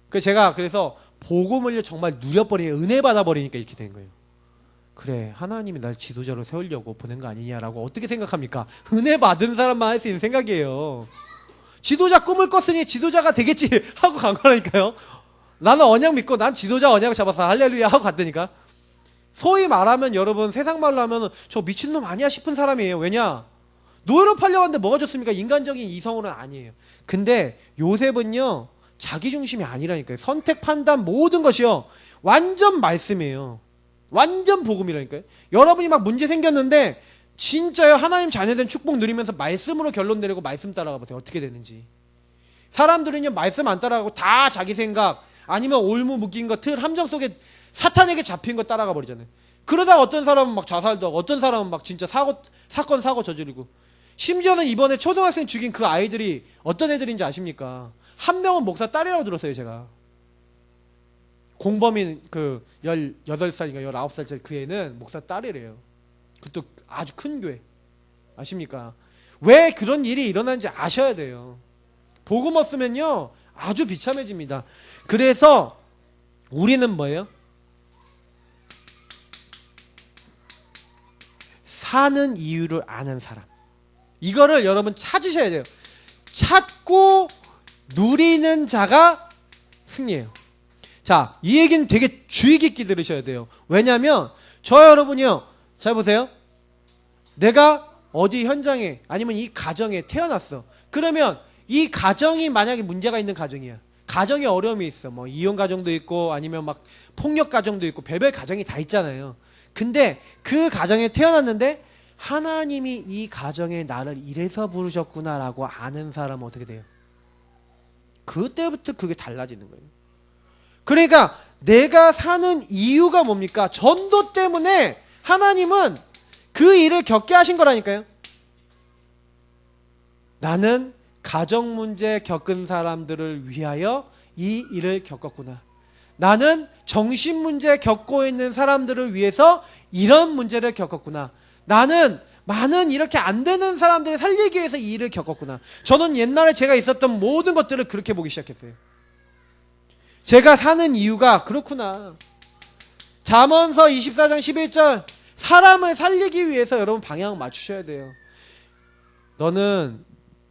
S1: 그래서 복음을 정말 누려버리니까, 은혜 받아버리니까 이렇게 된 거예요. 그래, 하나님이 날 지도자로 세우려고 보낸 거 아니냐라고 어떻게 생각합니까? 은혜 받은 사람만 할 수 있는 생각이에요. 지도자 꿈을 꿨으니 지도자가 되겠지 하고 간 거라니까요. 나는 언약 믿고 난 지도자 언약을 잡았어 할렐루야 하고 갔다니까. 소위 말하면 여러분 세상 말로 하면 저 미친놈 아니야 싶은 사람이에요. 왜냐? 노예로 팔려왔는데 뭐가 좋습니까? 인간적인 이성으로는 아니에요. 근데 요셉은요 자기 중심이 아니라니까요. 선택, 판단 모든 것이요 완전 말씀이에요. 완전 복음이라니까요. 여러분이 막 문제 생겼는데 진짜요 하나님 자녀된 축복 누리면서 말씀으로 결론 내리고 말씀 따라가 보세요. 어떻게 되는지. 사람들은요 말씀 안 따라가고 다 자기 생각 아니면 올무 묶인 거, 틀, 함정 속에 사탄에게 잡힌 거 따라가 버리잖아요. 그러다가 어떤 사람은 막 자살도 하고 어떤 사람은 막 진짜 사건 저지르고, 심지어는 이번에 초등학생 죽인 그 아이들이 어떤 애들인지 아십니까? 한 명은 목사 딸이라고 들었어요. 제가 공범인 그 18살인가 19살짜리 그 애는 목사 딸이래요. 그것도 아주 큰 교회. 아십니까? 왜 그런 일이 일어나는지 아셔야 돼요. 복음 없으면요 아주 비참해집니다. 그래서 우리는 뭐예요? 사는 이유를 아는 사람. 이거를 여러분 찾으셔야 돼요. 찾고 누리는 자가 승리예요. 자, 이 얘기는 되게 주의 깊게 들으셔야 돼요. 왜냐하면 저 여러분이요, 잘 보세요. 내가 어디 현장에 아니면 이 가정에 태어났어. 그러면 이 가정이 만약에 문제가 있는 가정이야. 가정에 어려움이 있어. 뭐 이혼 가정도 있고 아니면 막 폭력 가정도 있고 별별 가정이 다 있잖아요. 근데 그 가정에 태어났는데 하나님이 이 가정에 나를 이래서 부르셨구나라고 아는 사람은 어떻게 돼요? 그때부터 그게 달라지는 거예요. 그러니까 내가 사는 이유가 뭡니까? 전도 때문에 하나님은 그 일을 겪게 하신 거라니까요. 나는 가정 문제 겪은 사람들을 위하여 이 일을 겪었구나. 나는 정신 문제 겪고 있는 사람들을 위해서 이런 문제를 겪었구나. 나는 많은 이렇게 안 되는 사람들을 살리기 위해서 이 일을 겪었구나. 저는 옛날에 제가 있었던 모든 것들을 그렇게 보기 시작했어요. 제가 사는 이유가 그렇구나. 잠언서 24장 11절, 사람을 살리기 위해서 여러분 방향을 맞추셔야 돼요. 너는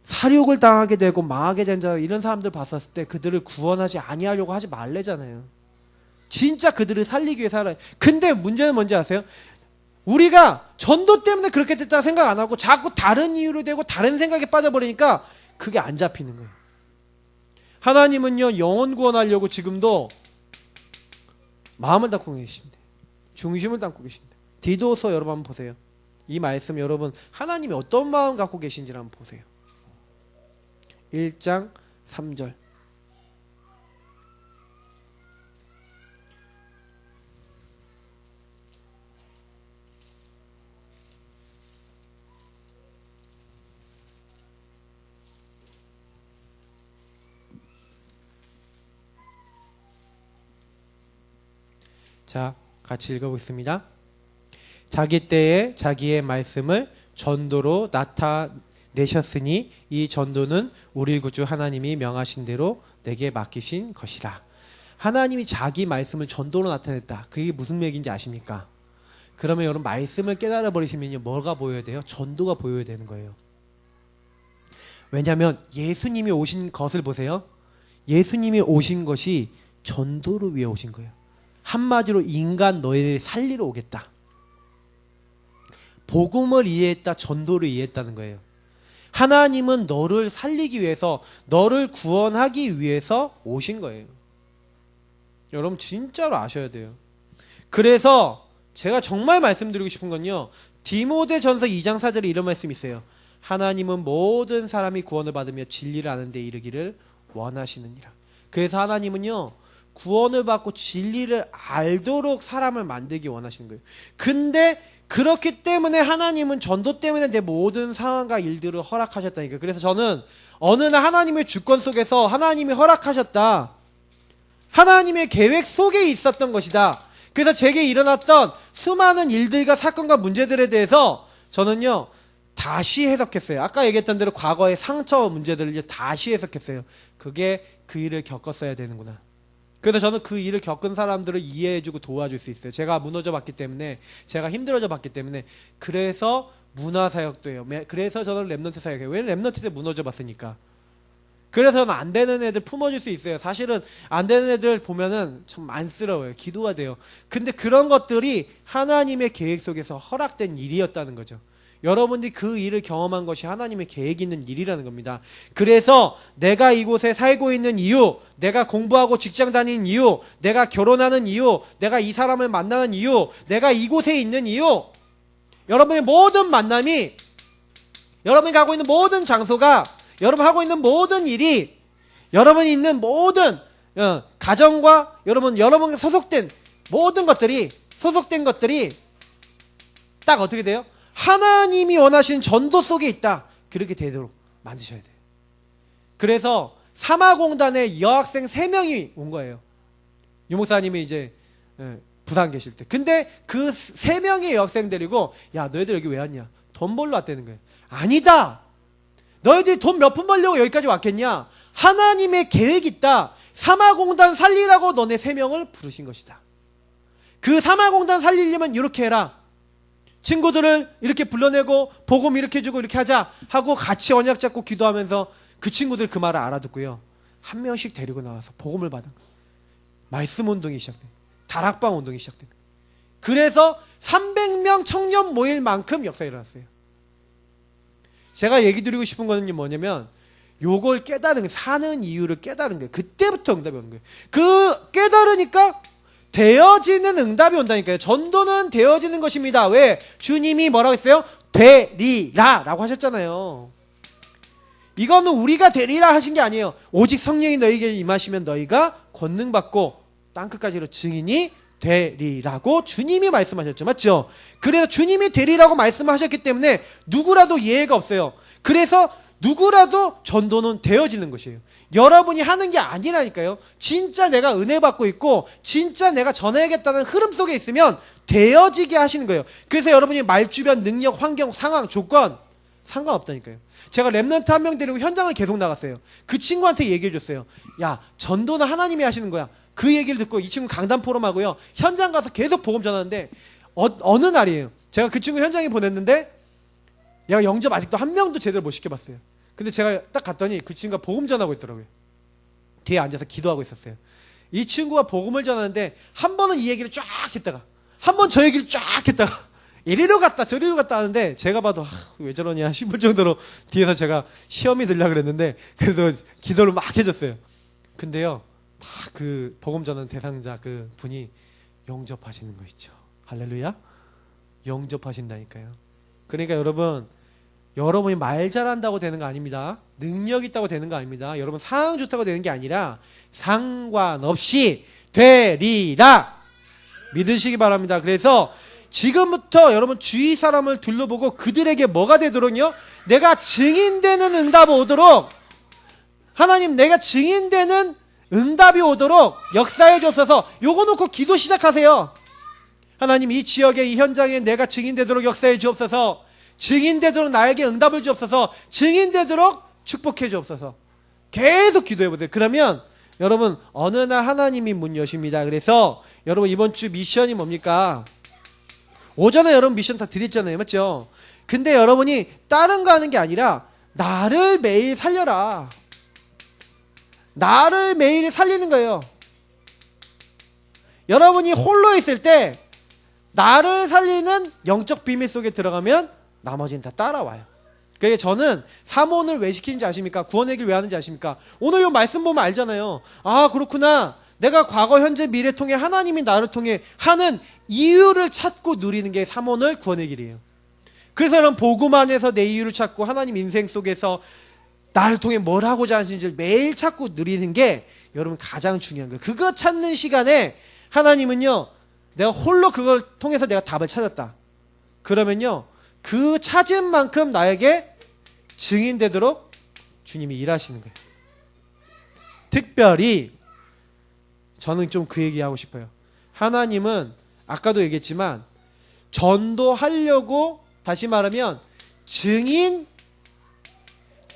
S1: 살육을 당하게 되고 망하게 된 자, 이런 사람들 봤었을 때 그들을 구원하지 아니하려고 하지 말래잖아요. 진짜 그들을 살리기 위해 살아요. 근데 문제는 뭔지 아세요? 우리가 전도 때문에 그렇게 됐다고 생각 안 하고 자꾸 다른 이유로 되고 다른 생각에 빠져버리니까 그게 안 잡히는 거예요. 하나님은요 영혼 구원하려고 지금도 마음을 담고 계신데, 중심을 담고 계신데. 디도서 여러분 한번 보세요. 이 말씀 여러분 하나님이 어떤 마음 갖고 계신지를 한번 보세요. 1장 3절. 자, 같이 읽어보겠습니다. 자기 때에 자기의 말씀을 전도로 나타내셨으니 이 전도는 우리 구주 하나님이 명하신 대로 내게 맡기신 것이라. 하나님이 자기 말씀을 전도로 나타냈다. 그게 무슨 얘기인지 아십니까? 그러면 여러분 말씀을 깨달아 버리시면요, 뭐가 보여야 돼요? 전도가 보여야 되는 거예요. 왜냐하면 예수님이 오신 것을 보세요. 예수님이 오신 것이 전도를 위해 오신 거예요. 한마디로 인간 너희를 살리러 오겠다. 복음을 이해했다, 전도를 이해했다는 거예요. 하나님은 너를 살리기 위해서, 너를 구원하기 위해서 오신 거예요. 여러분 진짜로 아셔야 돼요. 그래서 제가 정말 말씀드리고 싶은 건요, 디모데전서 2장 4절에 이런 말씀이 있어요. 하나님은 모든 사람이 구원을 받으며 진리를 아는 데 이르기를 원하시느니라. 그래서 하나님은요, 구원을 받고 진리를 알도록 사람을 만들기 원하시는 거예요. 근데 그렇기 때문에 하나님은 전도 때문에 내 모든 상황과 일들을 허락하셨다니까요. 그래서 저는 어느 날 하나님의 주권 속에서 하나님이 허락하셨다, 하나님의 계획 속에 있었던 것이다. 그래서 제게 일어났던 수많은 일들과 사건과 문제들에 대해서 저는요, 다시 해석했어요. 아까 얘기했던 대로 과거의 상처 문제들을 이제 다시 해석했어요. 그게 그 일을 겪었어야 되는구나. 그래서 저는 그 일을 겪은 사람들을 이해해주고 도와줄 수 있어요. 제가 무너져 봤기 때문에, 제가 힘들어져 봤기 때문에. 그래서 문화사역도 해요. 그래서 저는 랩넌트 사역해요. 왜? 랩넌트 때 무너져 봤으니까. 그래서 저는 안 되는 애들 품어줄 수 있어요. 사실은 안 되는 애들 보면은 참 안쓰러워요. 기도가 돼요. 근데 그런 것들이 하나님의 계획 속에서 허락된 일이었다는 거죠. 여러분들이 그 일을 경험한 것이 하나님의 계획이 있는 일이라는 겁니다. 그래서 내가 이곳에 살고 있는 이유, 내가 공부하고 직장 다니는 이유, 내가 결혼하는 이유, 내가 이 사람을 만나는 이유, 내가 이곳에 있는 이유, 여러분의 모든 만남이, 여러분이 가고 있는 모든 장소가, 여러분 하고 있는 모든 일이, 여러분이 있는 모든 가정과 여러분과 소속된 모든 것들이, 소속된 것들이 딱 어떻게 돼요? 하나님이 원하시는 전도 속에 있다. 그렇게 되도록 만드셔야 돼요. 그래서 사마공단에 여학생 3명이 온 거예요. 유목사님이 이제 부산 계실 때. 근데 그 3명의 여학생 데리고, 야, 너희들 여기 왜 왔냐? 돈 벌러 왔다는 거예요. 아니다. 너희들이 돈 몇 푼 벌려고 여기까지 왔겠냐? 하나님의 계획이 있다. 사마공단 살리라고 너네 3명을 부르신 것이다. 그 사마공단 살리려면 이렇게 해라. 친구들을 이렇게 불러내고 복음 이렇게 해주고 이렇게 하자 하고 같이 언약 잡고 기도하면서 그 친구들 그 말을 알아듣고요, 한 명씩 데리고 나와서 복음을 받은 거예요. 말씀 운동이 시작돼요. 다락방 운동이 시작돼요. 그래서 300명 청년 모일 만큼 역사가 일어났어요. 제가 얘기 드리고 싶은 거는 뭐냐면, 요걸 깨달은, 사는 이유를 깨달은 거예요. 그때부터 응답이 오는 거예요. 그 깨달으니까 되어지는 응답이 온다니까요. 전도는 되어지는 것입니다. 왜? 주님이 뭐라고 했어요? 되리라 라고 하셨잖아요. 이거는 우리가 되리라 하신 게 아니에요. 오직 성령이 너희에게 임하시면 너희가 권능받고 땅끝까지로 증인이 되리라고 주님이 말씀하셨죠. 맞죠? 그래서 주님이 되리라고 말씀하셨기 때문에 누구라도 예외가 없어요. 그래서 누구라도 전도는 되어지는 것이에요. 여러분이 하는 게 아니라니까요. 진짜 내가 은혜 받고 있고 진짜 내가 전해야겠다는 흐름 속에 있으면 되어지게 하시는 거예요. 그래서 여러분이 말주변, 능력, 환경, 상황, 조건 상관없다니까요. 제가 랩넌트 한 명 데리고 현장을 계속 나갔어요. 그 친구한테 얘기해 줬어요. 야, 전도는 하나님이 하시는 거야. 그 얘기를 듣고 이 친구 강단 포럼하고요, 현장 가서 계속 복음 전하는데 어느 날이에요. 제가 그 친구 현장에 보냈는데 얘가 영접 아직도 한 명도 제대로 못 시켜봤어요. 근데 제가 딱 갔더니 그 친구가 복음 전하고 있더라고요. 뒤에 앉아서 기도하고 있었어요. 이 친구가 복음을 전하는데 한 번은 이 얘기를 쫙 했다가 한 번 저 얘기를 쫙 했다가 이리로 갔다 저리로 갔다 하는데 제가 봐도 왜 저러냐 싶을 정도로 뒤에서 제가 시험이 들려고 그랬는데 그래도 기도를 막 해줬어요. 근데요, 다 그 복음 전하는 대상자 그 분이 영접하시는 거 있죠. 할렐루야. 영접하신다니까요. 그러니까 여러분이 말 잘한다고 되는 거 아닙니다. 능력 있다고 되는 거 아닙니다. 여러분 상황 좋다고 되는 게 아니라 상관없이 되리라 믿으시기 바랍니다. 그래서 지금부터 여러분 주위 사람을 둘러보고 그들에게 뭐가 되도록요? 내가 증인되는 응답이 오도록, 하나님 내가 증인되는 응답이 오도록 역사해 주옵소서. 요거 놓고 기도 시작하세요. 하나님 이 지역에 이 현장에 내가 증인되도록 역사해 주옵소서. 증인되도록 나에게 응답을 주옵소서. 증인되도록 축복해 주옵소서. 계속 기도해 보세요. 그러면 여러분 어느 날 하나님이 문 여십니다. 그래서 여러분 이번 주 미션이 뭡니까? 오전에 여러분 미션 다 드렸잖아요. 맞죠? 근데 여러분이 다른 거 하는 게 아니라 나를 매일 살려라. 나를 매일 살리는 거예요. 여러분이 홀로 있을 때 나를 살리는 영적 비밀 속에 들어가면 나머지는 다 따라와요. 그러니까 저는 사모를 왜 시키는지 아십니까? 구원의 길 왜 하는지 아십니까? 오늘 이 말씀 보면 알잖아요. 아 그렇구나. 내가 과거 현재 미래 통해 하나님이 나를 통해 하는 이유를 찾고 누리는 게 사모늘 구원의 길이에요. 그래서 여러분 복음 안에서 내 이유를 찾고 하나님 인생 속에서 나를 통해 뭘 하고자 하시는지를 매일 찾고 누리는 게 여러분 가장 중요한 거예요. 그거 찾는 시간에 하나님은요, 내가 홀로 그걸 통해서 내가 답을 찾았다. 그러면요, 그 찾은 만큼 나에게 증인되도록 주님이 일하시는 거예요. 특별히 저는 좀 그 얘기하고 싶어요. 하나님은 아까도 얘기했지만 전도하려고, 다시 말하면 증인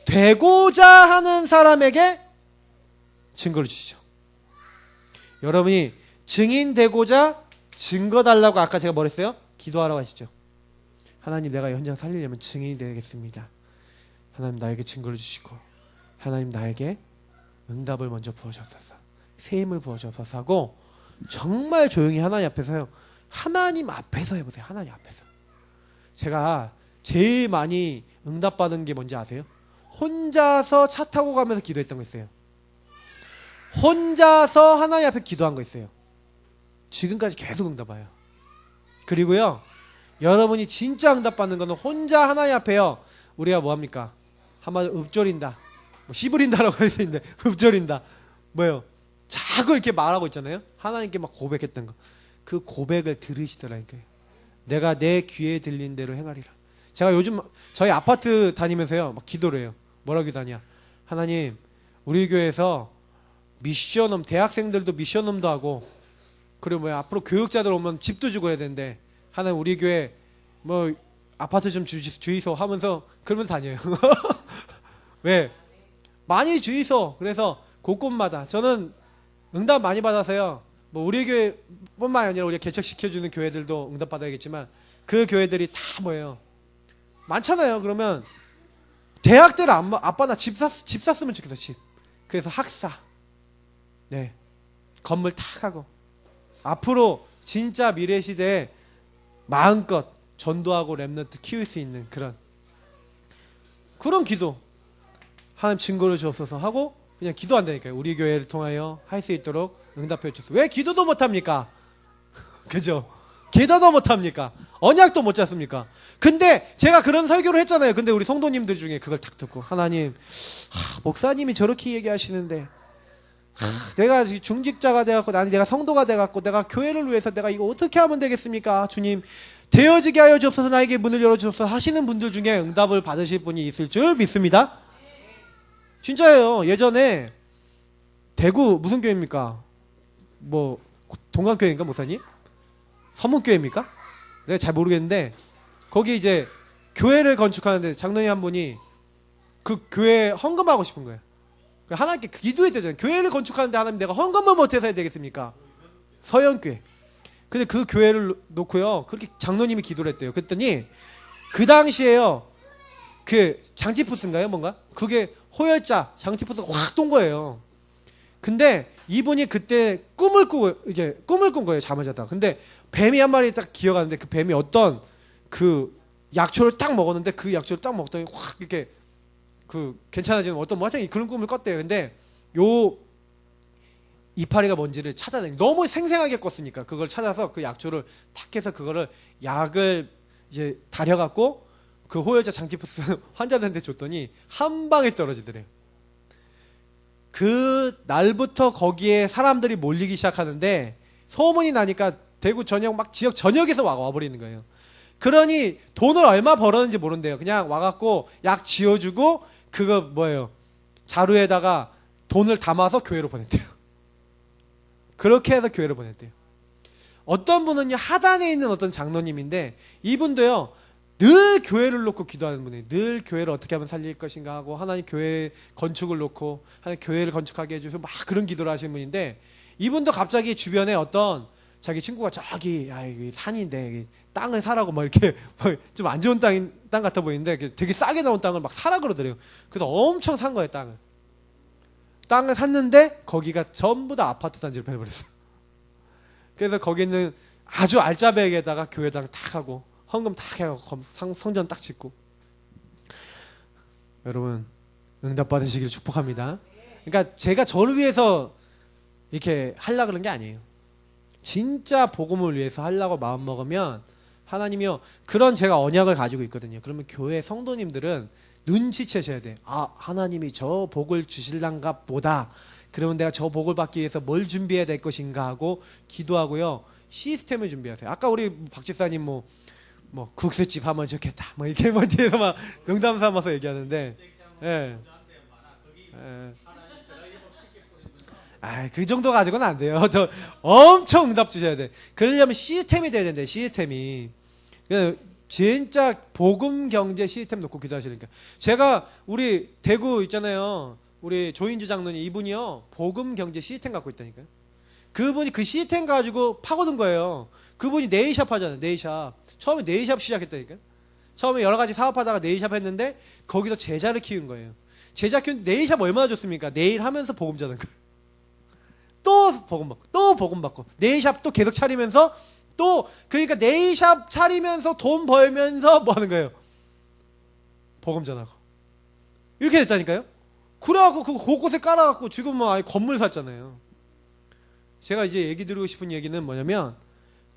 S1: 되고자 하는 사람에게 증거를 주시죠. 여러분이 증인 되고자 증거 달라고 아까 제가 뭐랬어요? 기도하라고 하시죠. 하나님 내가 현장 살리려면 증인이 되겠습니다. 하나님 나에게 증거를 주시고 하나님 나에게 응답을 먼저 부어주옵소서, 새 힘을 부어주옵소서 하고 정말 조용히 하나님 앞에서요. 하나님 앞에서 해보세요. 하나님 앞에서. 제가 제일 많이 응답받은 게 뭔지 아세요? 혼자서 차 타고 가면서 기도했던 거 있어요. 혼자서 하나님 앞에 기도한 거 있어요. 지금까지 계속 응답 와요. 그리고요, 여러분이 진짜 응답받는 거는 혼자 하나님 앞에요. 우리가 뭐합니까? 한마디로 읊조린다, 뭐 씨부린다라고 할 수 있는데 읊조린다, 뭐예요? 자꾸 이렇게 말하고 있잖아요. 하나님께 막 고백했던 거, 그 고백을 들으시더라니까요. 내가 내 귀에 들린 대로 행하리라. 제가 요즘 저희 아파트 다니면서요 막 기도를 해요. 뭐라고 기도하냐? 하나님 우리 교회에서 미션홈, 대학생들도 미션홈도 하고, 그리고 뭐야 앞으로 교육자들 오면 집도 주고 해야 되는데 하나님 우리 교회 뭐 아파트 좀 주이소 하면서 그러면서 다녀요. 왜? 많이 주이소. 그래서 곳곳마다 저는 응답 많이 받아서요. 뭐 우리 교회뿐만 아니라 우리 개척시켜주는 교회들도 응답 받아야겠지만 그 교회들이 다 뭐예요? 많잖아요. 그러면 대학들 아빠 나 집 샀으면 좋겠어. 집. 그래서 학사, 네, 건물 탁 하고 앞으로 진짜 미래 시대에 마음껏 전도하고 렘넌트 키울 수 있는 그런 기도, 하나님 증거를 주옵소서 하고 그냥 기도한다니까요. 우리 교회를 통하여 할 수 있도록 응답해 주옵소서. 왜 기도도 못합니까? 그죠? 기도도 못합니까? 언약도 못 잡습니까? 근데 제가 그런 설교를 했잖아요. 근데 우리 성도님들 중에 그걸 딱 듣고 하나님, 목사님이 저렇게 얘기하시는데 내가 중직자가 돼갖고 내가 성도가 돼갖고 내가 교회를 위해서 내가 이거 어떻게 하면 되겠습니까? 주님 되어지게 하여 주옵소서, 나에게 문을 열어주옵소서 하시는 분들 중에 응답을 받으실 분이 있을 줄 믿습니다. 진짜예요. 예전에 대구 무슨 교회입니까? 뭐 동강교회인가 목사님? 서문교회입니까? 내가 잘 모르겠는데 거기 이제 교회를 건축하는데 장로님 한 분이 그 교회 헌금하고 싶은 거예요. 하나님께 기도했잖아요. 교회를 건축하는데 하나님 내가 헌금을 못해서 해야 되겠습니까? 서영교회. 근데 그 교회를 놓고요 그렇게 장로님이 기도를 했대요. 그랬더니 그 당시에요 그 장티푸스인가요 뭔가? 그게 호열자 장티푸스가 확 돈 거예요. 근데 이분이 그때 꿈을 꾼 거예요. 잠을 자다가. 근데 뱀이 한 마리 딱 기어가는데 그 뱀이 어떤 그 약초를 딱 먹었는데 그 약초를 딱 먹더니 확 이렇게 그 괜찮아지는 어떤 뭐 하여튼 그런 꿈을 꿨대요. 근데 요 이파리가 뭔지를 찾아내니 너무 생생하게 꿨으니까 그걸 찾아서 그 약초를 탁 해서 그거를 약을 이제 달여갖고 그 호열자 장티푸스 환자들한테 줬더니 한 방에 떨어지더래요. 그 날부터 거기에 사람들이 몰리기 시작하는데 소문이 나니까 대구 전역 막 지역 전역에서 와버리는 거예요. 그러니 돈을 얼마 벌었는지 모른대요. 그냥 와갖고 약 지어주고 그거 뭐예요? 자루에다가 돈을 담아서 교회로 보냈대요. 그렇게 해서 교회로 보냈대요. 어떤 분은요 하단에 있는 어떤 장로님인데 이분도요 늘 교회를 놓고 기도하는 분이에요. 늘 교회를 어떻게 하면 살릴 것인가 하고 하나님 교회 건축을 놓고 하나님 교회를 건축하게 해주셔서 막 그런 기도를 하시는 분인데 이분도 갑자기 주변에 어떤 자기 친구가 저기 야 이게 산인데 땅을 사라고 막 이렇게 좀 안 좋은 땅 같아 보이는데 되게 싸게 나온 땅을 막 사라 그러더래요. 그래서 엄청 산 거예요 땅을 샀는데 거기가 전부 다 아파트 단지로 변해버렸어요. 그래서 거기는 아주 알짜배기에다가 교회당 탁 하고 헌금 탁 해갖고 성전 딱 짓고. 여러분 응답 받으시길 축복합니다. 그러니까 제가 저를 위해서 이렇게 하려고 그런 게 아니에요. 진짜 복음을 위해서 하려고 마음 먹으면 하나님이요 그런 제가 언약을 가지고 있거든요. 그러면 교회 성도님들은 눈치채셔야 돼. 아 하나님이 저 복을 주실란가 보다. 그러면 내가 저 복을 받기 위해서 뭘 준비해야 될 것인가 하고 기도하고요 시스템을 준비하세요. 아까 우리 박 집사님 뭐 국수집 하면 좋겠다 뭐 이렇게 뭐 뒤에서 막 농담 삼아서 얘기하는데 예. 그 정도 가지고는 안 돼요. 저 엄청 응답 주셔야 돼. 그러려면 시스템이 돼야 된대. 시스템이. 진짜 복음 경제 시스템 놓고 기도하시니까. 제가 우리 대구 있잖아요. 우리 조인주 장로님 이분이요 복음 경제 시스템 갖고 있다니까요. 그분이 그 시스템 가지고 파고든 거예요. 그분이 네일샵 하잖아요. 네일샵. 처음에 네일샵 시작했다니까요. 처음에 여러 가지 사업하다가 네일샵 했는데 거기서 제자를 키운 거예요. 제자 키운 네일샵 얼마나 좋습니까? 네일 하면서 복음 전하는 거예요. 또 복음 받고 또 복음 받고 네일샵 또 계속 차리면서 또 그러니까 네일샵 차리면서 돈 벌면서 뭐 하는 거예요? 복음 전하고 이렇게 됐다니까요. 그래갖고 그 곳곳에 깔아갖고 지금 뭐 아예 건물 샀잖아요. 제가 이제 얘기 드리고 싶은 얘기는 뭐냐면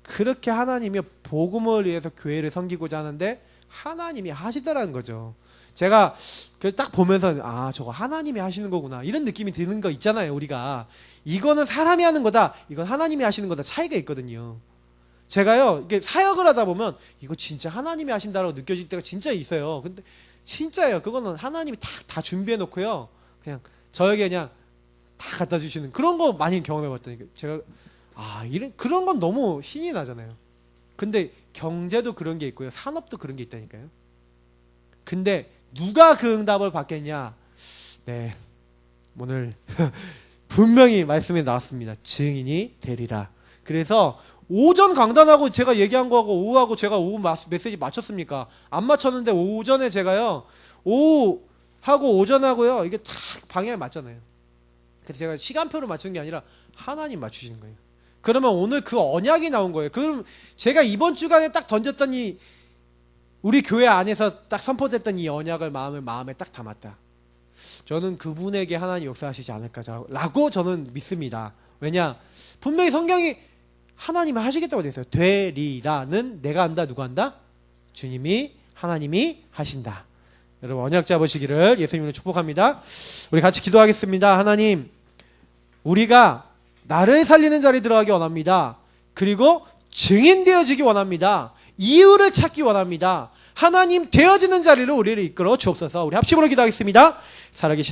S1: 그렇게 하나님이 복음을 위해서 교회를 섬기고자 하는데 하나님이 하시더라는 거죠. 제가 딱 보면서 아 저거 하나님이 하시는 거구나 이런 느낌이 드는 거 있잖아요. 우리가 이거는 사람이 하는 거다 이건 하나님이 하시는 거다 차이가 있거든요. 제가요 이게 사역을 하다 보면 이거 진짜 하나님이 하신다라고 느껴질 때가 진짜 있어요. 근데 진짜예요. 그거는 하나님이 다 준비해 놓고요 그냥 저에게 그냥 다 갖다 주시는 그런 거 많이 경험해 봤다니까. 제가 그런 건 너무 신이 나잖아요. 근데 경제도 그런 게 있고요 산업도 그런 게 있다니까요. 근데 누가 그 응답을 받겠냐? 네, 오늘 분명히 말씀에 나왔습니다. 증인이 되리라. 그래서 오전 강단하고 제가 얘기한 거하고 오후하고 제가 오후 메시지 맞췄습니까? 안 맞췄는데 오전에 제가요 오후하고 오전하고요 이게 탁 방향이 맞잖아요. 그래서 제가 시간표로 맞춘 게 아니라 하나님 맞추시는 거예요. 그러면 오늘 그 언약이 나온 거예요. 그럼 제가 이번 주간에 딱 던졌던 우리 교회 안에서 딱 선포됐던 이 언약을 마음에 딱 담았다. 저는 그분에게 하나님 역사하시지 않을까라고 저는 믿습니다. 왜냐? 분명히 성경이 하나님이 하시겠다고 되어 있어요. 되리라는 내가 한다 누가 한다? 주님이 하나님이 하신다. 여러분 언약 잡으시기를 예수님으로 축복합니다. 우리 같이 기도하겠습니다. 하나님 우리가 나를 살리는 자리 들어가기 원합니다. 그리고 증인 되어지기 원합니다. 이유를 찾기 원합니다. 하나님 되어지는 자리로 우리를 이끌어 주옵소서. 우리 합심으로 기도하겠습니다. 살아계신